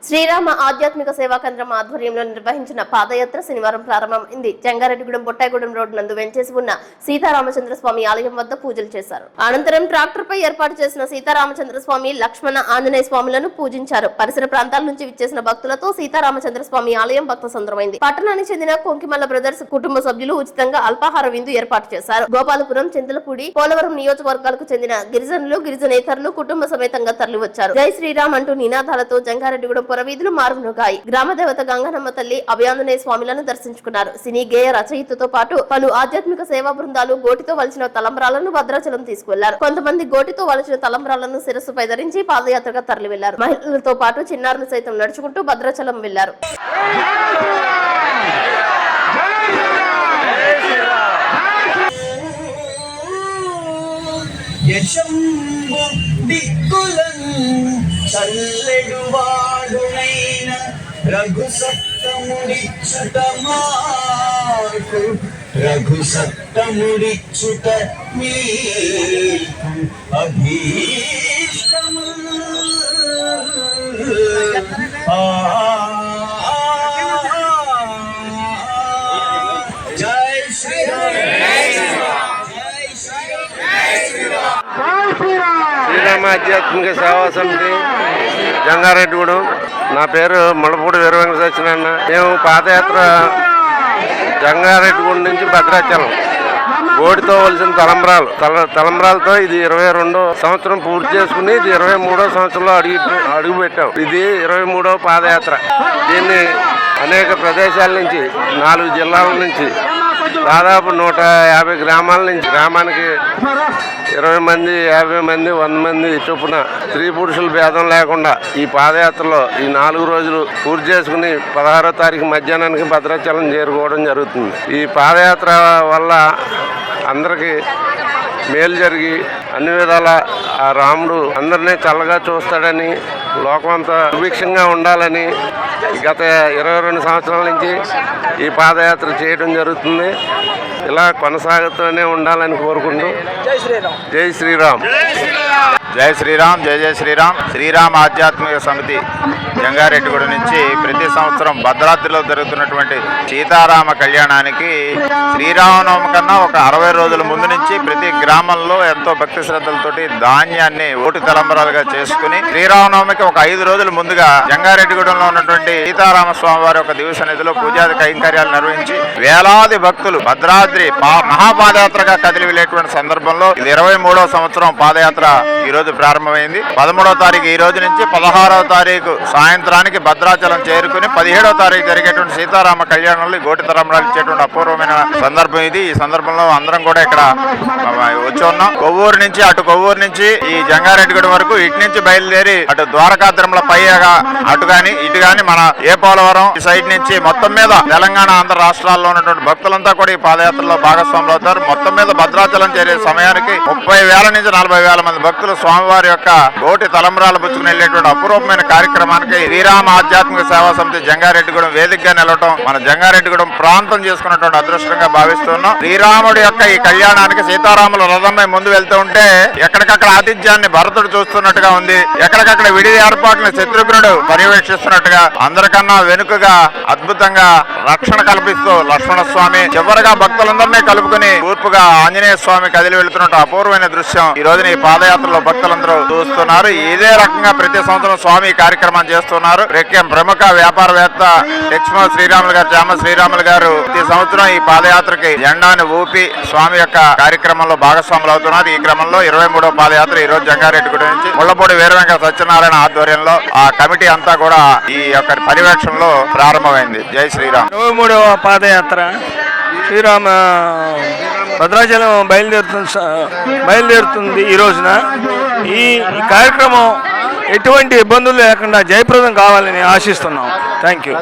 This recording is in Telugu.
శ్రీరామ ఆధ్యాత్మిక సేవా కేంద్రం ఆధ్వర్యంలో నిర్వహించిన పాదయాత్ర శనివారం ప్రారంభమైంది. జంగారెడ్డిగూడెం బొట్టాయిగూడెం రోడ్డు నందు వెంచేసి ఉన్న సీతారామచంద్ర స్వామి ఆలయం వద్ద పూజలు చేశారు. అనంతరం ట్రాక్టర్ పై ఏర్పాటు చేసిన సీతారామచంద్ర స్వామి, లక్ష్మణ, ఆంజనేయ స్వాములను పూజించారు. పరిసర ప్రాంతాల నుంచి విచ్చేసిన భక్తులతో సీతారామచంద్ర స్వామి ఆలయం భక్త సంద్రమైంది. పట్టణానికి చెందిన కొంకిమల్ల బ్రదర్స్ కుటుంబ సభ్యులు ఉచితంగా అల్పాహార విందు ఏర్పాటు చేశారు. గోపాలపురం, చింతలపూడి, పోలవరం నియోజకవర్గాలకు చెందిన గిరిజనులు, గిరిజనేతరులు కుటుంబ సమేతంగా తరలివచ్చారు. జై శ్రీరామ్ అంటూ నినాదాలతో జంగారెడ్డిగూడెం పురవీధులు మారుమోగాయి. గ్రామ దేవత గంగనమ్మ తల్లి, అభయాంజనేయ స్వామిలను దర్శించుకున్నారు. సినీ గేయ రచయితతో పాటు పలు ఆధ్యాత్మిక సేవా బృందాలు గోటితో వలిచిన తలంబ్రాలను భద్రాచలం తీసుకువెళ్లారు. కొంతమంది గోటితో వలిచిన తలంబ్రాలను శిరస్సుపై ధరించి పాదయాత్రగా తరలి వెళ్లారు. మహిళలతో పాటు చిన్నారులు సైతం నడుచుకుంటూ భద్రాచలం వెళ్లారు. చల్లెడువాడునైన రఘుసప్తముడిచ్చుట మాకు, రఘుసప్తముడిచ్చుట మీకు అభీష్టము. జై శ్రీరామ్. శ్రీరామ ఆధ్యాత్మిక సేవా సమితి జంగారెడ్డిగూడెం. నా పేరు ముళ్ళపూడి వీర వెంకట సత్యనారాయణ. మేము పాదయాత్ర జంగారెడ్డిగూడెం నుంచి భద్రాచలం గోడితో వలసిన తలంబ్రాలతో ఇది 22వ సంవత్సరం పూర్తి చేసుకుని ఇది 23వ సంవత్సరంలో అడుగు పెట్టాం. ఇది 23వ పాదయాత్ర. దీన్ని అనేక ప్రదేశాల నుంచి 4 జిల్లాల నుంచి దాదాపు 150 గ్రామాల నుంచి, గ్రామానికి 20 మంది, 50 మంది, 100 మంది చొప్పున స్త్రీ పురుషుల భేదం లేకుండా ఈ పాదయాత్రలో ఈ 4 రోజులు పూర్తి చేసుకుని 16వ తారీఖు మధ్యాహ్నానికి భద్రాచలం చేరుకోవడం జరుగుతుంది. ఈ పాదయాత్ర వల్ల అందరికీ మేలు జరిగి అన్ని విధాల ఆ రాముడు అందరినీ చల్లగా చూస్తాడని, లోకమంతా సుభిక్షంగా ఉండాలని గత 22 సంవత్సరాల నుంచి ఈ పాదయాత్ర చేయడం జరుగుతుంది. ఇలా కొనసాగుతూనే ఉండాలని కోరుకుంటూ జై శ్రీరామ్. జై శ్రీరామ్. జై జై శ్రీరామ్. శ్రీరామ ఆధ్యాత్మిక సమితి జంగారెడ్డిగూడెం నుంచి ప్రతి సంవత్సరం భద్రాద్రిలో జరుగుతున్నటువంటి సీతారామ కళ్యాణానికి శ్రీరామనవమి కన్నా ఒక 60 రోజుల ముందు నుంచి ప్రతి గ్రామంలో ఎంతో భక్తి శ్రద్ధలతోటి ధాన్యాన్ని ఓటి తలంబరాలుగా చేసుకుని శ్రీరామనవమికి ఒక 5 రోజుల ముందుగా జంగారెడ్డిగూడెంలో ఉన్నటువంటి సీతారామ స్వామి వారి ఒక దివ్య సన్నిధిలో పూజాది కైంకర్యాలు నిర్వహించి వేలాది భక్తులు భద్రాద్రి మహాపాదయాత్రగా కదిలి వెళ్ళేటువంటి సందర్భంలో ఇది 23వ సంవత్సరం పాదయాత్ర ఈ రోజు ప్రారంభమైంది. 13వ తారీఖు ఈ రోజు నుంచి 16వ తారీఖు సాయంత్రానికి భద్రాచలం చేరుకుని 17వ తారీఖు జరిగేటువంటి సీతారామ కళ్యాణంలో గోటి తలంబ్రాలు ఇచ్చేటువంటి అపూర్వమైన సందర్భం ఇది. ఈ సందర్భంలో అందరం కూడా ఇక్కడ వచ్చి ఉన్నాం. కొవ్వూరు నుంచి ఈ జంగారెడ్డిగూడెం వరకు ఇటు నుంచి బయలుదేరి అటు ద్వారకా తిరుమల పైగా అటు గాని ఇటు గాని మన ఏ పోలవరం ఈ సైడ్ నుంచి మొత్తం మీద తెలంగాణ, ఆంధ్ర రాష్ట్రాల్లో ఉన్నటువంటి భక్తులంతా కూడా ఈ పాదయాత్రలో భాగస్వాములు అవుతారు. మొత్తం మీద భద్రాచలం చేరే సమయానికి 30,000 నుంచి 40,000 మంది భక్తులు స్వామివారి యొక్క గోటి తలంబ్రాలు పుచ్చుకుని వెళ్ళేటువంటి అపూర్వమైన కార్యక్రమానికి శ్రీరామ ఆధ్యాత్మిక సేవా సమితి జంగారెడ్డిగూడెం వేదికగా నిలవటం మన జంగారెడ్డిగూడెం ప్రాంతం చేసుకున్నటువంటి అదృష్టంగా భావిస్తున్నాం. శ్రీరాముడి యొక్క ఈ కళ్యాణానికి సీతారాములు రథంపై ముందు వెళ్తూ ఉంటే ఎక్కడికక్కడ ఆతిథ్యాన్ని భరతుడు చూస్తున్నట్టుగా ఉంది. ఎక్కడికక్కడ విడి ఏర్పాట్లను శత్రుఘ్నుడు పర్యవేక్షిస్తున్నట్టుగా, అందరికన్నా వెనుకగా అద్భుతంగా రక్షణ కల్పిస్తూ లక్ష్మణ స్వామి, చివరిగా భక్తులందరినీ కలుపుకుని తూర్పుగా ఆంజనేయ స్వామి కదిలి వెళ్తున్నట్టు అపూర్వమైన దృశ్యం ఈ రోజున ఈ పాదయాత్రలో భక్తులందరూ చూస్తున్నారు. ఇదే రకంగా ప్రతి సంవత్సరం స్వామి కార్యక్రమం చేస్తున్నారు. ప్రముఖ వ్యాపారవేత్త లక్ష్మణ శ్రీరాములు గారు, చామ శ్రీరాములు గారు ప్రతి సంవత్సరం ఈ పాదయాత్రకి జెండాను ఊపి స్వామి యొక్క కార్యక్రమంలో భాగస్వాములు అవుతున్నారు. ఈ క్రమంలో 23వ పాదయాత్ర ఈ రోజు జంగారెడ్డిగూడెం నుంచి ముళ్ళపూడి వీర వెంకట సత్యనారాయణ ఆధ్వర్యంలో ఆ కమిటీ అంతా కూడా ఈ యొక్క పర్యవేక్షణలో ప్రారంభమైంది. జై శ్రీరామ్. 23వ పాదయాత్ర శ్రీరామ భద్రాచలం బయలుదేరుతుంది ఈ రోజున. ఈ కార్యక్రమం ఎటువంటి ఇబ్బందులు లేకుండా జయప్రదం కావాలని ఆశిస్తున్నాం. Thank you.